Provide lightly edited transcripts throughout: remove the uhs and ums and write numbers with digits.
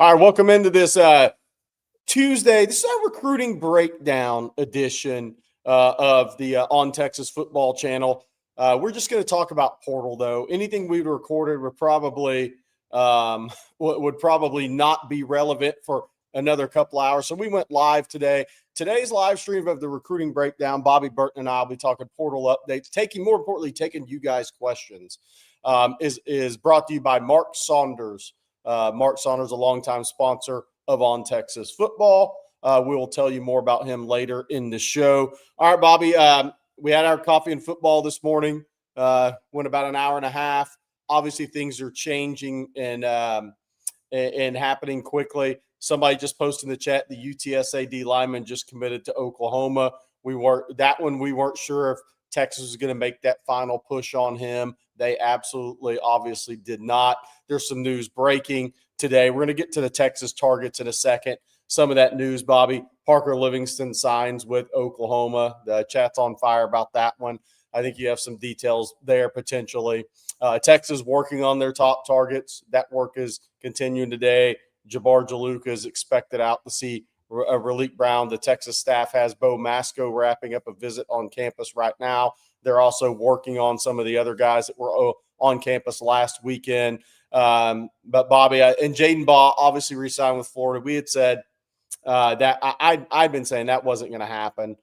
All right, welcome into this Tuesday. This is our recruiting breakdown edition of the On Texas Football channel. We're just going to talk about portal, though. Anything we'd recorded would probably not be relevant for another couple hours. So we went live today. Today's live stream of the recruiting breakdown, Bobby Burton and I will be talking portal updates, more importantly, taking you guys' questions, is brought to you by Mark Saunders. Mark Saunders, a longtime sponsor of On Texas Football. We will tell you more about him later in the show. All right, Bobby, we had our coffee and football this morning. Went about an hour and a half. Obviously, things are changing and happening quickly. Somebody just posted in the chat, the UTSA lineman just committed to Oklahoma. We weren't sure if Texas was going to make that final push on him. They absolutely, obviously did not. There's some news breaking today. We're going to get to the Texas targets in a second. Some of that news, Bobby. Parker Livingstone signs with Oklahoma. The chat's on fire about that one. I think you have some details there potentially. Texas working on their top targets. That work is continuing today. Jabbar Jaluka is expected out to see Raleek Brown. The Texas staff has Bo Masco wrapping up a visit on campus right now. They're also working on some of the other guys that were on campus last weekend. But Bobby and Jadan Baugh obviously re-signed with Florida. We had said that I've been saying that wasn't going to happen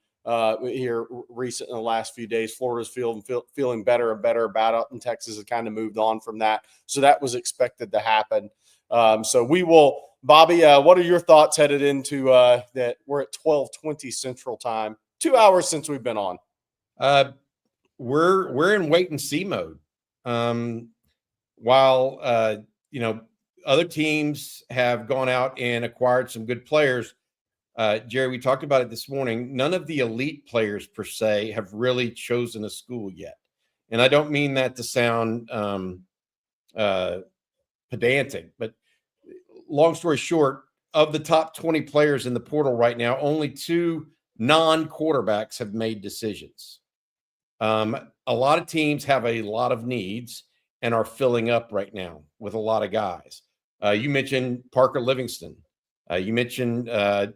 here recent in the last few days. Florida's feeling better and better about it, and Texas has kind of moved on from that. So that was expected to happen. So we will, Bobby, what are your thoughts headed into that? We're at 12:20 Central Time, 2 hours since we've been on. We're in wait and see mode. While other teams have gone out and acquired some good players, Jerry, we talked about it this morning. None of the elite players per se have really chosen a school yet, and I don't mean that to sound pedantic, but long story short, of the top 20 players in the portal right now, only 2 non-quarterbacks have made decisions. A lot of teams have a lot of needs and are filling up right now with a lot of guys. You mentioned Parker Livingstone. You mentioned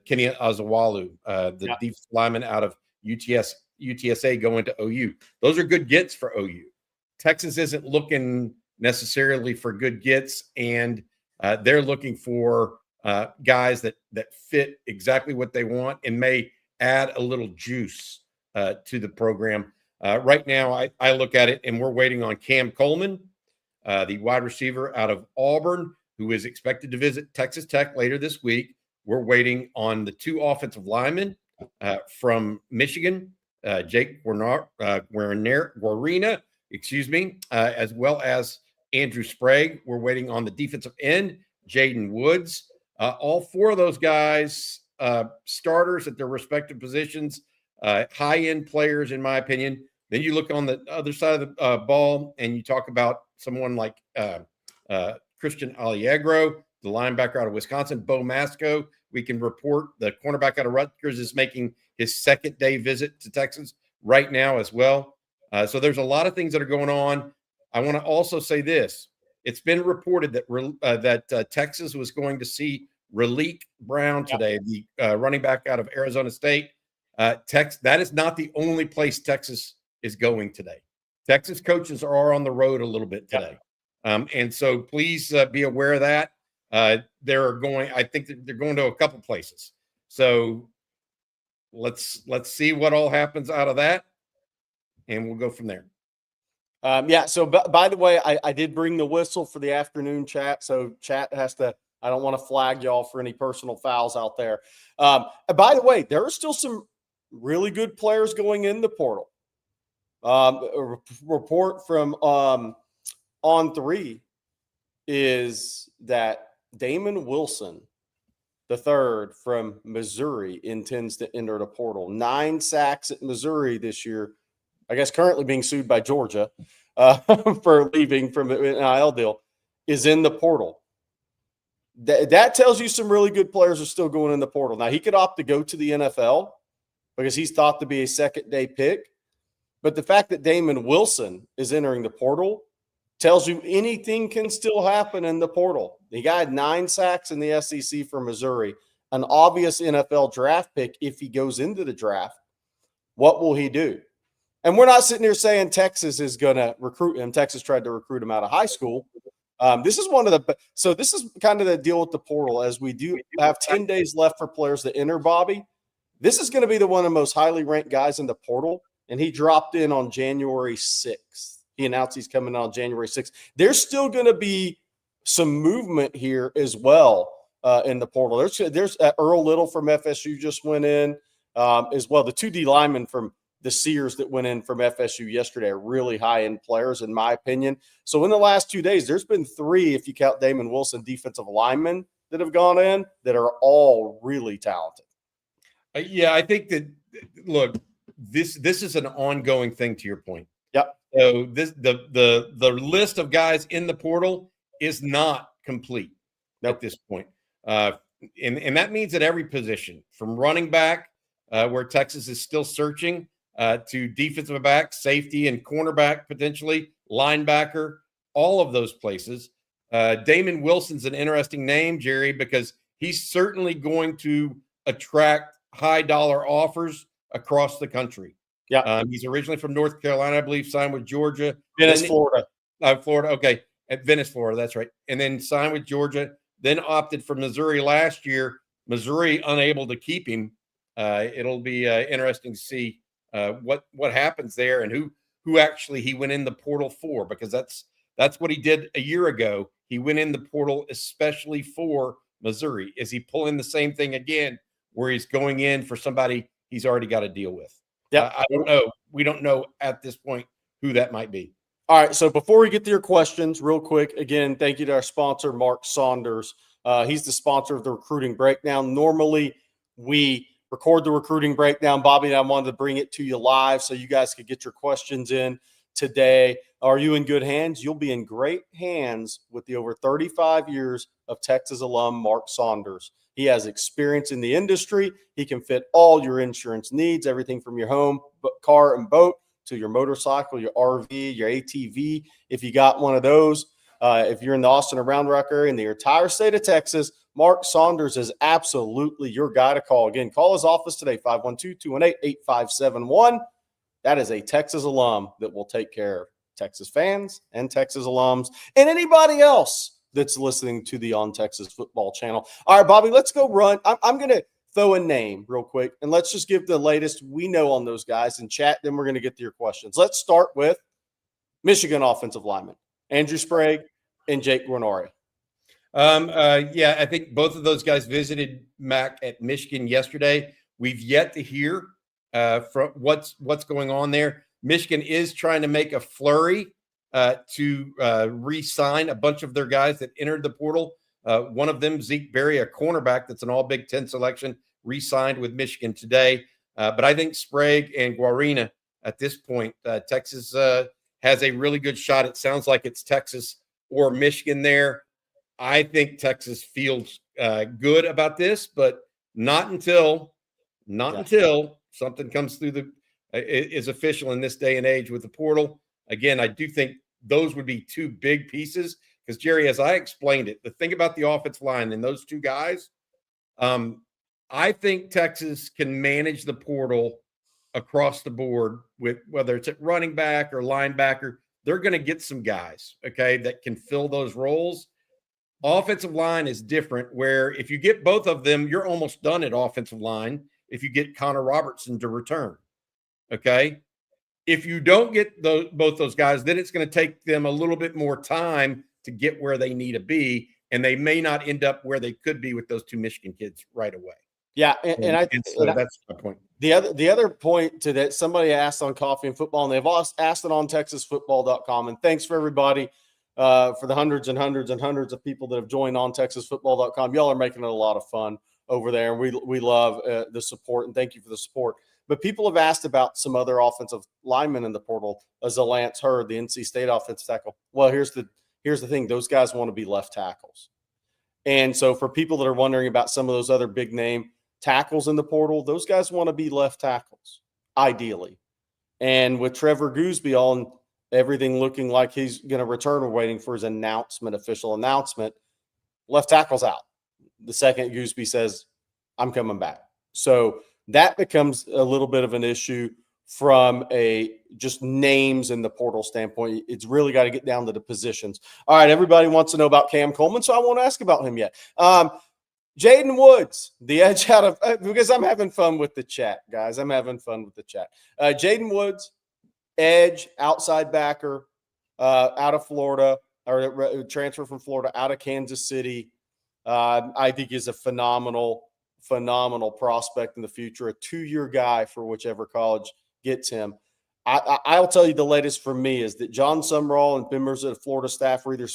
Kenny Azawalu, the defensive lineman out of UTSA going to OU. Those are good gets for OU. Texas isn't looking necessarily for good gets, and they're looking for guys that fit exactly what they want and may add a little juice to the program. Right now, I look at it, and we're waiting on Cam Coleman, the wide receiver out of Auburn, who is expected to visit Texas Tech later this week. We're waiting on the 2 offensive linemen from Michigan, Jake Guarina, as well as Andrew Sprague. We're waiting on the defensive end, Jaden Woods. All 4 of those guys, starters at their respective positions, high-end players, in my opinion. Then you look on the other side of the ball and you talk about someone like Christian Alliegro, the linebacker out of Wisconsin, Bo Masco. We can report the cornerback out of Rutgers is making his second-day visit to Texas right now as well. So there's a lot of things that are going on. I want to also say this. It's been reported that Texas was going to see Raleek Brown today, the running back out of Arizona State. That is not the only place Texas is going today. Texas coaches are on the road a little bit today. And so please be aware of that. I think that they're going to a couple places. So let's see what all happens out of that, and we'll go from there. So by the way, I did bring the whistle for the afternoon chat. So chat has to, I don't want to flag y'all for any personal fouls out there. By the way, there are still some really good players going in the portal. A report from On3 is that Damon Wilson, the third from Missouri, intends to enter the portal. 9 sacks at Missouri this year. I guess currently being sued by Georgia for leaving from the NIL deal, is in the portal. That tells you some really good players are still going in the portal. Now, he could opt to go to the NFL because he's thought to be a second-day pick. But the fact that Damon Wilson is entering the portal tells you anything can still happen in the portal. The guy had 9 sacks in the SEC for Missouri, an obvious NFL draft pick if he goes into the draft. What will he do? And we're not sitting here saying Texas is going to recruit him. Texas tried to recruit him out of high school. This is this is kind of the deal with the portal, as we do have 10 days left for players to enter, Bobby. This is going to be one of the most highly ranked guys in the portal, and he dropped in on January 6th. He announced he's coming on January 6th. There's still going to be some movement here as well in the portal. There's Earl Little from FSU just went in as well. The 2 D linemen from the Sears that went in from FSU yesterday are really high-end players, in my opinion. So in the last 2 days, there's been 3, if you count Damon Wilson, defensive linemen that have gone in that are all really talented. Yeah, I think that, look, this is an ongoing thing, to your point. Yep. So the list of guys in the portal is not complete at this point. And that means at every position, from running back, where Texas is still searching, to defensive back, safety, and cornerback, potentially, linebacker, all of those places. Damon Wilson's an interesting name, Jerry, because he's certainly going to attract high-dollar offers across the country. Yeah. He's originally from North Carolina, I believe, signed with Georgia. Venice, Florida. Florida, okay. At Venice, Florida, that's right. And then signed with Georgia, then opted for Missouri last year. Missouri unable to keep him. It'll be interesting to see what happens there and who actually he went in the portal for, because that's what he did a year ago. He went in the portal especially for Missouri. Is he pulling the same thing again, where he's going in for somebody he's already got to deal with? Yeah, I don't know. We don't know at this point who that might be. All right, so before we get to your questions, real quick, again, thank you to our sponsor, Mark Saunders. He's the sponsor of the Recruiting Breakdown. Normally, we record the Recruiting Breakdown. Bobby and I wanted to bring it to you live so you guys could get your questions in today. Are you in good hands? You'll be in great hands with the over 35 years of Texas alum, Mark Saunders. He has experience in the industry. He can fit all your insurance needs, everything from your home, car, and boat to your motorcycle, your RV, your ATV. If you got one of those, if you're in the Austin or Round Rock area in the entire state of Texas, Mark Saunders is absolutely your guy to call. Again, call his office today, 512-218-8571. That is a Texas alum that will take care of Texas fans and Texas alums and anybody else that's listening to the On Texas Football channel. All right, Bobby, let's go run. I'm going to throw a name real quick, and let's just give the latest we know on those guys in chat. Then we're going to get to your questions. Let's start with Michigan offensive linemen, Andrew Sprague and Jake Guarneri. Yeah, I think both of those guys visited Mac at Michigan yesterday. We've yet to hear from what's going on there. Michigan is trying to make a flurry to re-sign a bunch of their guys that entered the portal. One of them, Zeke Berry, a cornerback that's an all Big Ten selection, re-signed with Michigan today. But I think Sprague and Guarina at this point, Texas has a really good shot. It sounds like it's Texas or Michigan there. I think Texas feels good about this, but not until something comes through is official in this day and age with the portal. Again, I do think those would be 2 big pieces because, Jerry, as I explained it, the thing about the offensive line and those 2 guys, I think Texas can manage the portal across the board with whether it's at running back or linebacker. They're going to get some guys, okay, that can fill those roles. Offensive line is different, where if you get both of them, you're almost done at offensive line if you get Connor Robertson to return, okay? If you don't get both those guys, then it's going to take them a little bit more time to get where they need to be, and they may not end up where they could be with those 2 Michigan kids right away. Yeah, so that's my point. The other point to that, somebody asked on Coffee and Football, and they've also asked it on TexasFootball.com, and thanks for everybody for the hundreds and hundreds and hundreds of people that have joined on TexasFootball.com. Y'all are making it a lot of fun over there, and we love the support, and thank you for the support. But people have asked about some other offensive linemen in the portal, as Lance Hurd, the NC State offensive tackle. Well, here's the thing. Those guys want to be left tackles. And so for people that are wondering about some of those other big name tackles in the portal, those guys want to be left tackles, ideally. And with Trevor Gooseby on everything looking like he's going to return. We're waiting for his official announcement. Left tackle's out. The second Gooseby says, I'm coming back. So that becomes a little bit of an issue from a just names in the portal standpoint. It's really got to get down to the positions. All right, everybody wants to know about Cam Coleman, so I won't ask about him yet. Jaden Woods, the edge out of because I'm having fun with the chat, guys. I'm having fun with the chat. Jaden Woods, edge, outside backer, out of Florida, or transfer from Florida out of Kansas City. I think is a phenomenal prospect in the future, a 2-year guy for whichever college gets him. I'll tell you the latest for me is that John Sumrall and members of the Florida staff were either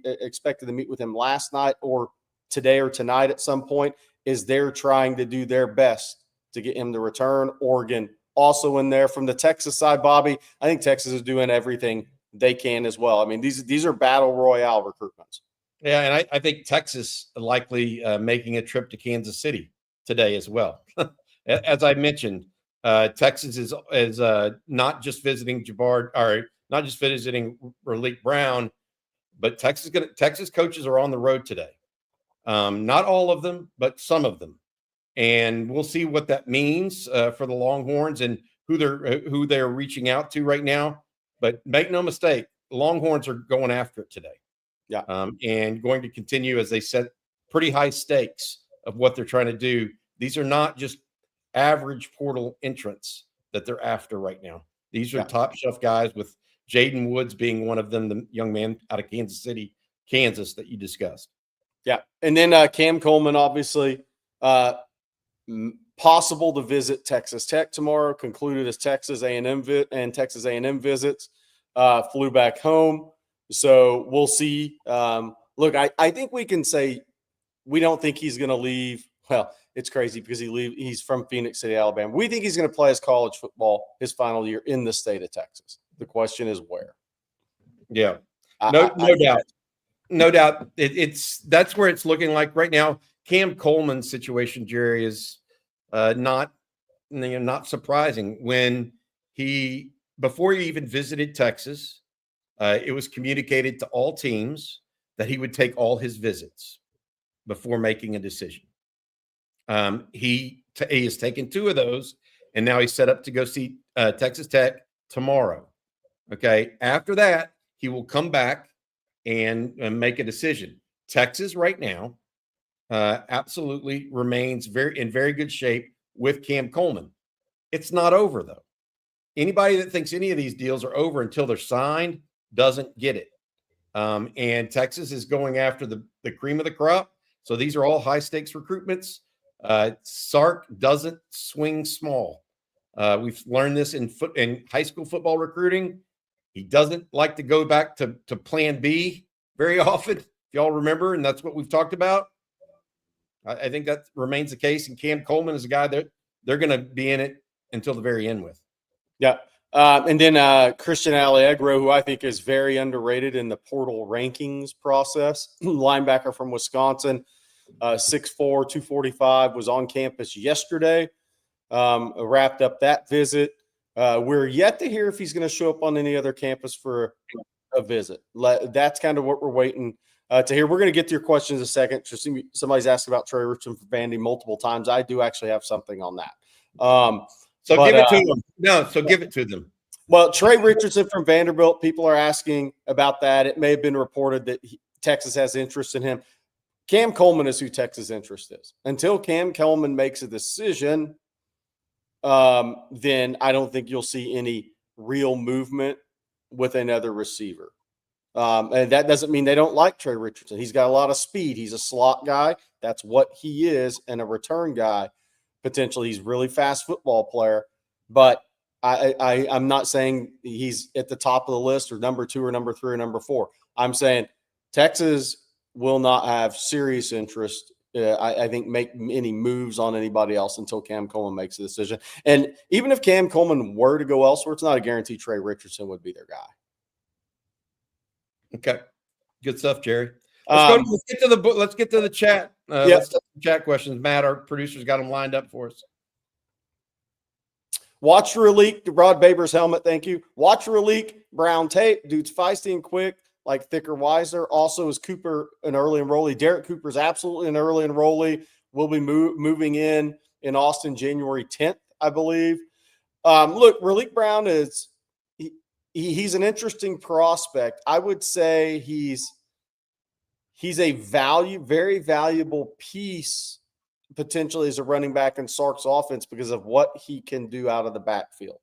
expected to meet with him last night or today or tonight at some point, is they're trying to do their best to get him to return. Oregon also in there. From the Texas side, Bobby, I think Texas is doing everything they can as well. I mean, these are battle royale recruitments. Yeah, and I think Texas likely making a trip to Kansas City today as well. As I mentioned, Texas is not just visiting not just visiting Raleek Brown, but Texas coaches are on the road today. Not all of them, but some of them, and we'll see what that means for the Longhorns and who they're reaching out to right now. But make no mistake, the Longhorns are going after it today. Yeah. And going to continue as they set pretty high stakes of what they're trying to do. These are not just average portal entrants that they're after right now. These are top shelf guys, with Jaden Woods being one of them, the young man out of Kansas City, Kansas, that you discussed. Yeah. And then Cam Coleman, obviously, possible to visit Texas Tech tomorrow, concluded as Texas A&M Texas A&M visits, flew back home. So we'll see. Look, I think we can say we don't think he's going to leave. Well, it's crazy because he's from Phoenix City, Alabama. We think he's going to play his college football his final year in the state of Texas. The question is where. Yeah, no doubt. No doubt. That's where it's looking like right now. Cam Coleman's situation, Jerry, is not surprising. When before he even visited Texas, it was communicated to all teams that he would take all his visits before making a decision. He has taken 2 of those, and now he's set up to go see Texas Tech tomorrow. Okay. After that, he will come back and make a decision. Texas right now absolutely remains in very good shape with Cam Coleman. It's not over, though. Anybody that thinks any of these deals are over until they're signed doesn't get it. And Texas is going after the cream of the crop. So these are all high stakes recruitments. Sark doesn't swing small. We've learned this in high school football recruiting. He doesn't like to go back to plan B very often, if y'all remember, and that's what we've talked about. I think that remains the case. And Cam Coleman is a guy that they're going to be in it until the very end with. Yeah. And then Christian Allegro, who I think is very underrated in the portal rankings process, linebacker from Wisconsin, 6'4", 245, was on campus yesterday, wrapped up that visit. We're yet to hear if he's going to show up on any other campus for a visit. That's kind of what we're waiting to hear. We're going to get to your questions in a second. Somebody's asked about Trey Richardson for Vandy multiple times. I do actually have something on that. Give it to them. No, so give it to them. Well, Trey Richardson from Vanderbilt, people are asking about that. It may have been reported that Texas has interest in him. Cam Coleman is who Texas' interest is. Until Cam Coleman makes a decision, then I don't think you'll see any real movement with another receiver. And that doesn't mean they don't like Trey Richardson. He's got a lot of speed. He's a slot guy. That's what he is, and a return guy. Potentially, he's a really fast football player. But I'm not saying he's at the top of the list or number 2 or number 3 or number 4. I'm saying Texas will not have serious interest, I think, make any moves on anybody else until Cam Coleman makes a decision. And even if Cam Coleman were to go elsewhere, it's not a guarantee Trey Richardson would be their guy. Okay. Good stuff, Jerry. Let's get to the chat. Let's take some chat questions. Matt, our producer's got them lined up for us. Watch Raleek, Rod Baber's helmet, thank you. Watch Raleek, brown tape. Dude's feisty and quick, like thicker, wiser. Also, is Cooper an early enrollee? Derek Cooper's absolutely an early enrollee. Will be moving in Austin January 10th, I believe. Look, Raleek Brown is he's an interesting prospect. I would say he's a very valuable piece potentially as a running back in Sark's offense because of what he can do out of the backfield.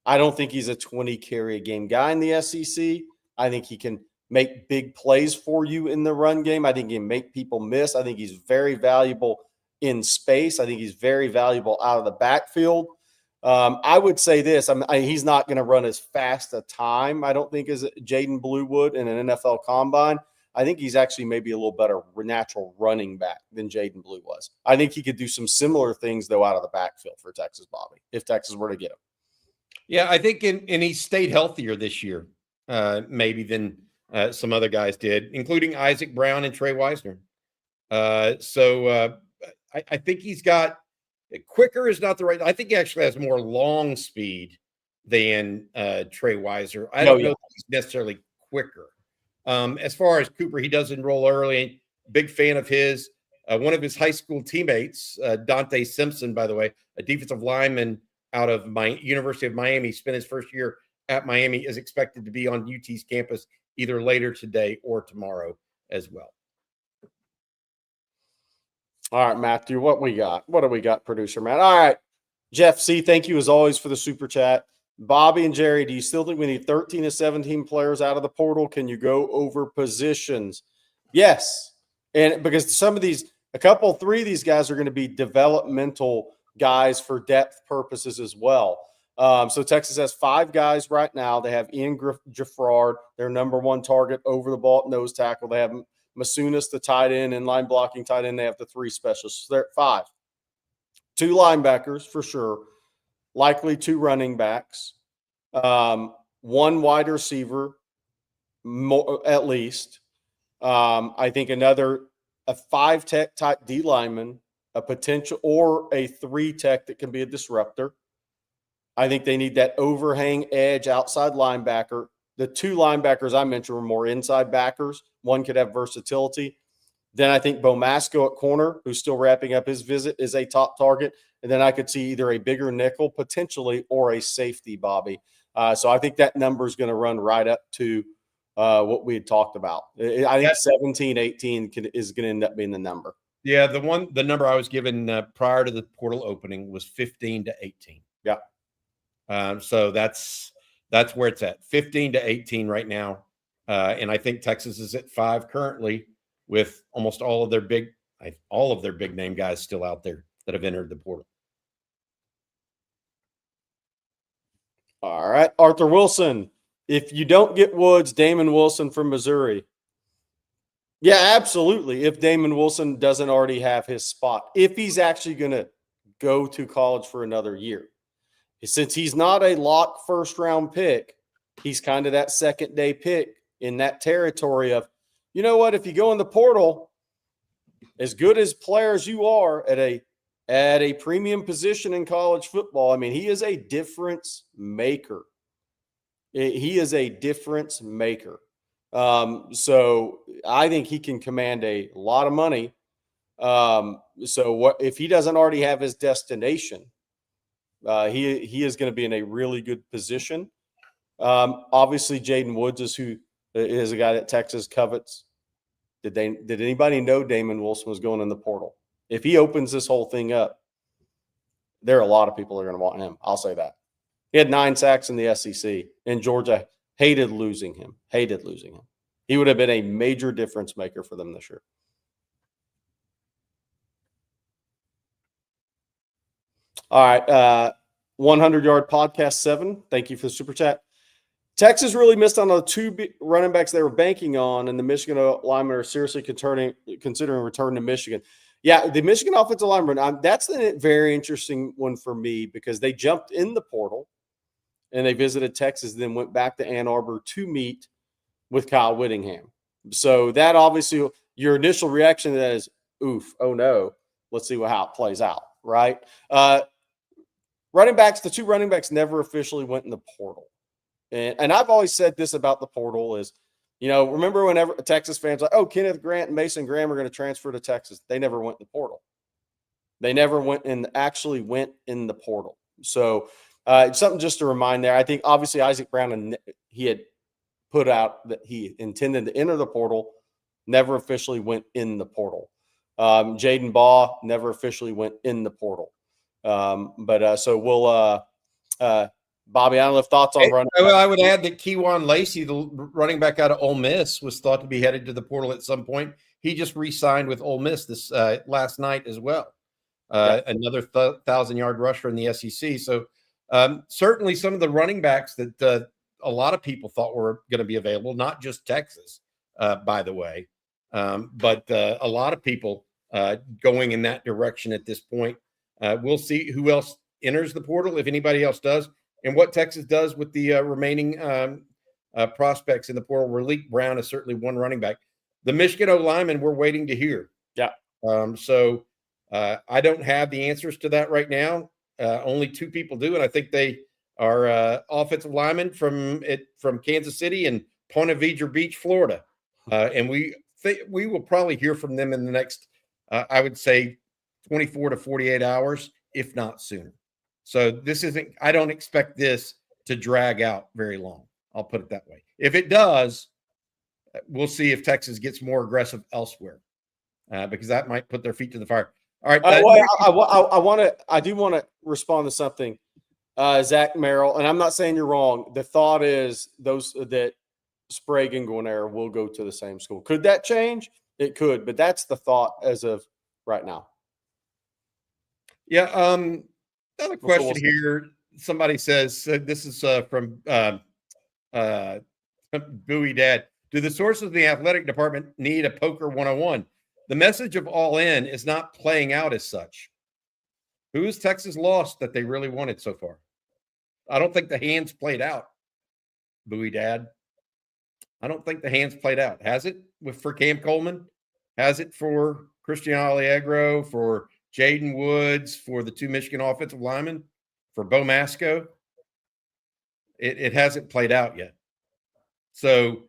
I don't think he's a 20 carry a game guy in the SEC. I think he can make big plays for you in the run game. I think he can make people miss. I think he's very valuable in space. I think he's very valuable out of the backfield. I would say this: he's not going to run as fast a time, I don't think, as Jadan Blue would in an NFL combine. I think he's actually maybe a little better natural running back than Jadan Blue was. I think he could do some similar things, though, out of the backfield for Texas, Bobby, if Texas were to get him. Yeah, I think and he stayed healthier this year, maybe than some other guys did, including Isaac Brown and Trey Wisner. So I think he's got quicker is not the right. I think he actually has more long speed than Trey Wisner. I don't know if he's necessarily quicker. As far as Cooper, he does enroll early. Big fan of his. One of his high school teammates, Dante Simpson, by the way, a defensive lineman out of University of Miami, spent his first year at Miami, is expected to be on UT's campus either later today or tomorrow as well. All right, Matthew, what we got? What do we got, producer Matt? All right, Jeff C., thank you as always for the super chat. Bobby and Jerry, do you still think we need 13 to 17 players out of the portal? Can you go over positions? Yes. And because three of these guys are going to be developmental guys for depth purposes as well. So Texas has 5 guys right now. They have Ian Gifford, their number 1 target over the ball at nose tackle. They have Masunas, the tight end, and line blocking tight end. They have the 3 specialists. So they're at 5. 2 linebackers for sure. Likely 2 running backs, 1 wide receiver, at least. I think a 5 tech type D lineman, a potential, or a 3 tech that can be a disruptor. I think they need that overhang edge outside linebacker. The 2 linebackers I mentioned were more inside backers. One could have versatility. Then I think Bo Masco at corner, who's still wrapping up his visit, is a top target. And then I could see either a bigger nickel potentially or a safety, Bobby. So I think that number is going to run right up to what we had talked about. I think 17, 18 is going to end up being the number. Yeah, the number I was given prior to the portal opening was 15 to 18. Yeah. So that's where it's at, 15 to 18 right now. And I think Texas is at 5 currently, with almost all of their big name guys still out there that have entered the portal. All right, Arthur Wilson. If you don't get Woods, Damon Wilson from Missouri. Yeah, absolutely. If Damon Wilson doesn't already have his spot, if he's actually going to go to college for another year. Since he's not a lock first-round pick, he's kind of that second-day pick in that territory of, you know what, if you go in the portal, as good as players you are at a premium position in college football, I mean, he is a difference maker. He is a difference maker. So I think he can command a lot of money. So what if he doesn't already have his destination? He is going to be in a really good position. Obviously, Jaden Woods is a guy that Texas covets. Did anybody know Damon Wilson was going in the portal? If he opens this whole thing up, there are a lot of people that are going to want him. I'll say that. He had 9 sacks in the SEC, and Georgia hated losing him. He would have been a major difference maker for them this year. All right. 100-yard podcast 7. Thank you for the super chat. Texas really missed on the 2 running backs they were banking on, and the Michigan linemen are seriously considering returning to Michigan. Yeah, the Michigan offensive lineman, that's the very interesting one for me because they jumped in the portal and they visited Texas, then went back to Ann Arbor to meet with Kyle Whittingham. So that obviously, your initial reaction to that is, oof, oh no, let's see how it plays out, right? running backs, the two running backs never officially went in the portal. And I've always said this about the portal is, remember whenever Texas fans like, oh, Kenneth Grant and Mason Graham are going to transfer to Texas. They never went in the portal. They never actually went in the portal. So something just to remind there. I think obviously Isaac Brown, he had put out that he intended to enter the portal, never officially went in the portal. Jadan Baugh never officially went in the portal. So we'll Bobby, I don't know if thoughts on running. I would add that Keywan Lacey, the running back out of Ole Miss, was thought to be headed to the portal at some point. He just re-signed with Ole Miss this last night as well. Another 1,000-yard rusher in the SEC. So certainly some of the running backs that a lot of people thought were going to be available, not just Texas, by the way, but a lot of people going in that direction at this point. We'll see who else enters the portal, if anybody else does, and what Texas does with the remaining prospects in the portal. Raleek Brown is certainly one running back. The Michigan O-lineman, we're waiting to hear. Yeah. So I don't have the answers to that right now. Only two people do, and I think they are offensive linemen from Kansas City and Ponte Vedra Beach, Florida. And we will probably hear from them in the next, I would say, 24 to 48 hours, if not sooner. So I don't expect this to drag out very long. I'll put it that way. If it does, we'll see if Texas gets more aggressive elsewhere, because that might put their feet to the fire. All right. I do want to respond to something, Zach Merrill, and I'm not saying you're wrong. The thought is that Sprague and Guarnera will go to the same school. Could that change? It could, but that's the thought as of right now. Yeah. Another question here. Somebody says, this is from Bowie Dad. Do the sources of the athletic department need a poker 101? The message of all in is not playing out as such. Who has Texas lost that they really wanted so far? I don't think the hands played out, Bowie Dad. I don't think the hands played out. Has it for Cam Coleman? Has it for Christian Allegro, for Jaden Woods, for the two Michigan offensive linemen, for Bo Masco? It hasn't played out yet. So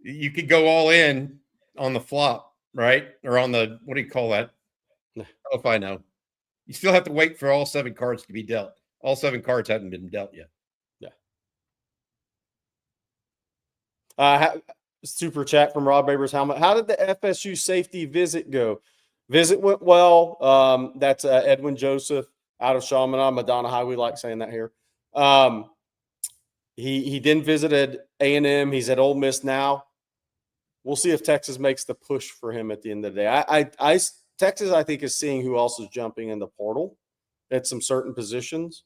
you could go all in on the flop, right? Or on the, what do you call that? If I know. You still have to wait for all 7 cards to be dealt. All 7 cards haven't been dealt yet. Yeah. Super chat from Rob Babers. How did the FSU safety visit go? Visit went well. That's Edwin Joseph out of Chaminade, Madonna High. We like saying that here. He then visited A&M. He's at Ole Miss now. We'll see if Texas makes the push for him at the end of the day. Texas, I think, is seeing who else is jumping in the portal at some certain positions.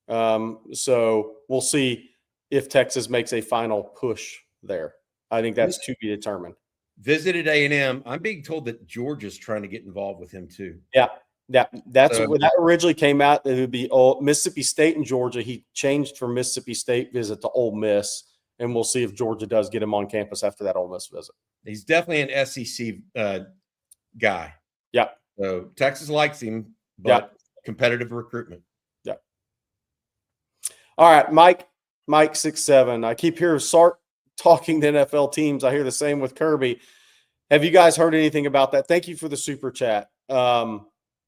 So we'll see if Texas makes a final push there. I think that's to be determined. Visited A&M. I'm being told that Georgia's trying to get involved with him too. Yeah. That's where that originally came out. It would be Mississippi State and Georgia. He changed from Mississippi State visit to Ole Miss, and we'll see if Georgia does get him on campus after that Ole Miss visit. He's definitely an SEC guy. Yeah. So Texas likes him, but competitive recruitment. Yeah. All right, Mike 6'7". I keep hearing Sark talking to NFL teams. I hear the same with Kirby. Have you guys heard anything about that? Thank you for the super chat.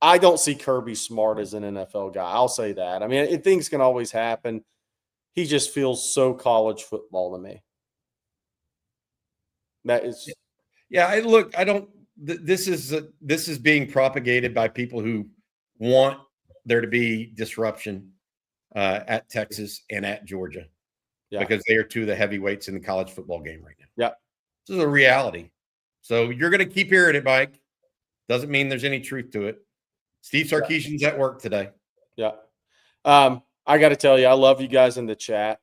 I don't see Kirby smart as an NFL guy. I'll say that. I mean, things can always happen. He just feels so college football to me. That is, This is being propagated by people who want there to be disruption at Texas and at Georgia, because they are two of the heavyweights in the college football game right now. Yeah, this is a reality. So you're going to keep hearing it, Mike. Doesn't mean there's any truth to it. Steve Sarkisian's at work today. Yeah. I got to tell you, I love you guys in the chat,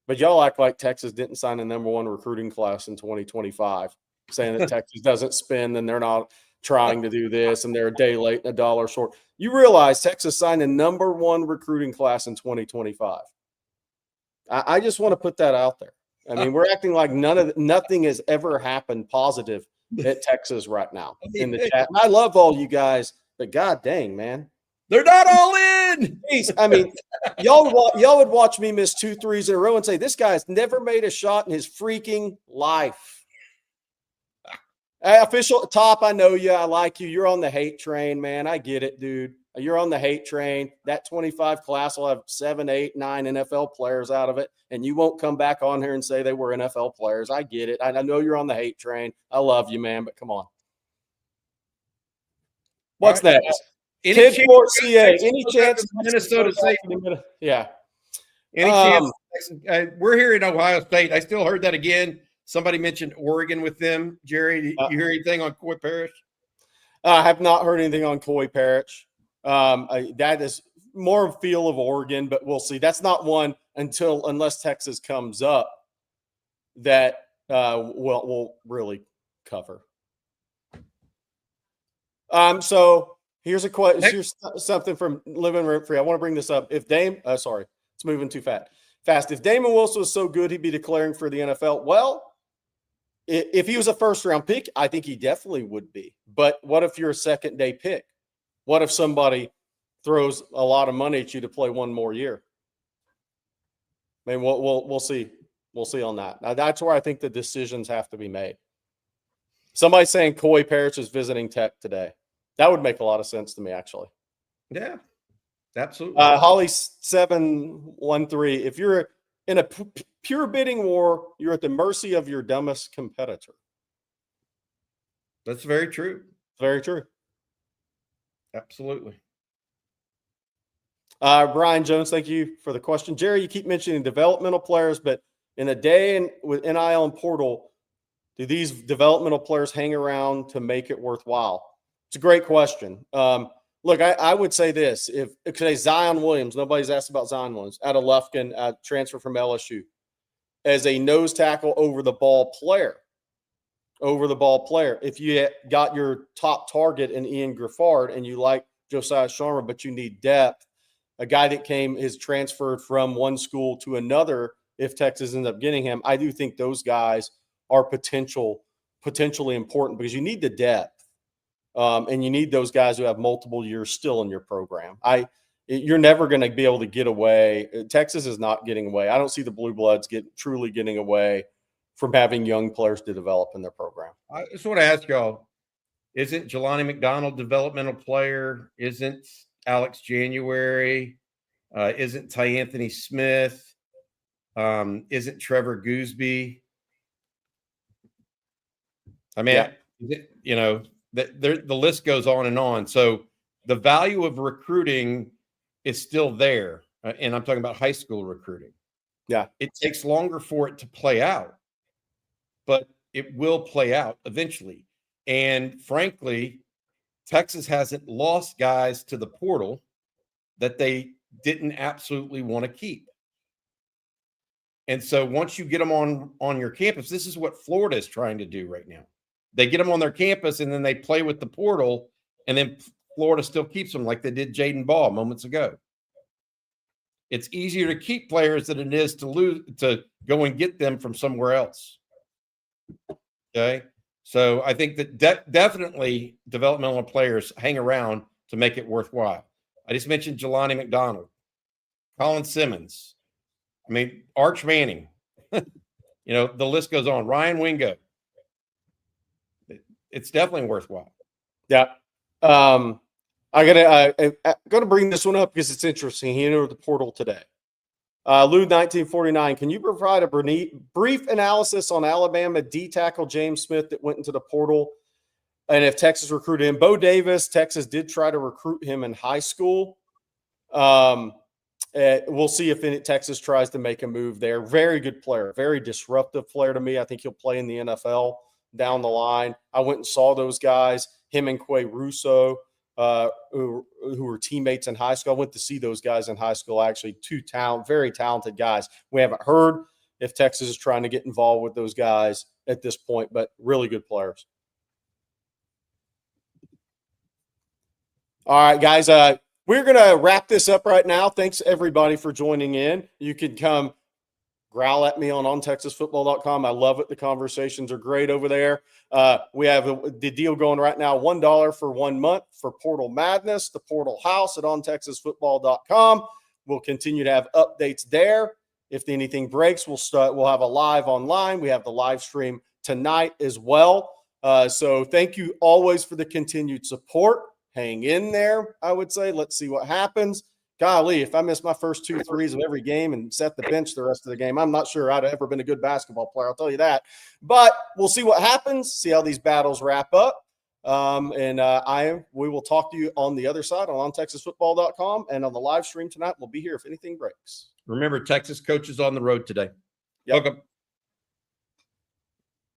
but y'all act like Texas didn't sign the #1 recruiting class in 2025, saying that Texas doesn't spend and they're not trying to do this and they're a day late and $1 short. You realize Texas signed the #1 recruiting class in 2025. I just want to put that out there. I mean, we're acting like nothing has ever happened positive at Texas right now in the chat. And I love all you guys, but God dang, man. They're not all in. Jeez, I mean, y'all would watch me miss 2 threes in a row and say, this guy's never made a shot in his freaking life. Official Top, I know you. I like you. You're on the hate train, man. I get it, dude. You're on the hate train. That 25 class will have 7, 8, 9 NFL players out of it, and you won't come back on here and say they were NFL players. I get it. I know you're on the hate train. I love you, man, but come on. What's right. next? Any Kid Fort CA. Any chance Minnesota State? Yeah. Any chance? We're here in Ohio State. I still heard that again. Somebody mentioned Oregon with them. Jerry, you hear anything on Coy Parrish? I have not heard anything on Coy Parrish. That is more feel of Oregon, but we'll see. That's not one unless Texas comes up that we'll really cover. So here's a question. Here's something from Living Rent Free. I want to bring this up. If it's moving too fast. If Damon Wilson was so good, he'd be declaring for the NFL. Well, if he was a first-round pick, I think he definitely would be. But what if you're a second-day pick? What if somebody throws a lot of money at you to play one more year? I mean, we'll see. We'll see on that. Now, that's where I think the decisions have to be made. Somebody saying Coy Parrish is visiting Tech today. That would make a lot of sense to me, actually. Yeah, absolutely. Holly 713. If you're in a pure bidding war, you're at the mercy of your dumbest competitor. That's very true. Very true. Absolutely. Brian Jones, thank you for the question. Jerry, you keep mentioning developmental players, but in a day with NIL and portal, do these developmental players hang around to make it worthwhile? It's a great question. Look, I would say this. If Zion Williams, nobody's asked about Zion Williams, out of Lufkin, transfer from LSU, as a nose tackle over the ball player. If you got your top target in Ian Griffard and you like Josiah Sharma, but you need depth, a guy that is transferred from one school to another, if Texas ends up getting him, I do think those guys are potentially important because you need the depth. And you need those guys who have multiple years still in your program. You're never going to be able to get away. Texas is not getting away. I don't see the Blue Bloods truly getting away from having young players to develop in their program. I just want to ask y'all, isn't Jelani McDonald developmental player? Isn't Alex January? Isn't Ty Anthony Smith? Isn't Trevor Gooseby? I mean, yeah. The list goes on and on. So the value of recruiting is still there. And I'm talking about high school recruiting. Yeah. It takes longer for it to play out, but it will play out eventually. And frankly, Texas hasn't lost guys to the portal that they didn't absolutely want to keep. And so once you get them on your campus, this is what Florida is trying to do right now. They get them on their campus and then they play with the portal, and then Florida still keeps them like they did Jaden Baugh moments ago. It's easier to keep players than it is to go and get them from somewhere else. Okay. So I think that definitely developmental players hang around to make it worthwhile. I just mentioned Jelani McDonald, Colin Simmons. I mean, Arch Manning, the list goes on. Ryan Wingo. It's definitely worthwhile. Yeah. I'm gonna bring this one up because it's interesting. He entered the portal today. Lou 1949. Can you provide a brief analysis on Alabama D tackle James Smith that went into the portal, and if Texas recruited him? Bo Davis, Texas did try to recruit him in high school. We'll see if Texas tries to make a move there. Very good player, very disruptive player to me. I think he'll play in the NFL down the line. I went and saw those guys, him and Quay Russo, who were teammates in high school. I went to see those guys in high school, actually. Very talented guys. We haven't heard if Texas is trying to get involved with those guys at this point, but really good players. All right, guys, we're going to wrap this up right now. Thanks, everybody, for joining in. You can come growl at me on ontexasfootball.com. I love it. The conversations are great over there. We have the deal going right now, $1 for 1 month for Portal Madness, the Portal House at ontexasfootball.com. We'll continue to have updates there. If anything breaks, we'll have a live online. We have the live stream tonight as well. So thank you always for the continued support. Hang in there, I would say. Let's see what happens. Golly, if I miss my first 2 threes of every game and set the bench the rest of the game, I'm not sure I'd have ever been a good basketball player. I'll tell you that. But we'll see what happens, see how these battles wrap up. We will talk to you on the other side on ontexasfootball.com, and on the live stream tonight. We'll be here if anything breaks. Remember, Texas coaches on the road today. Yep. Welcome.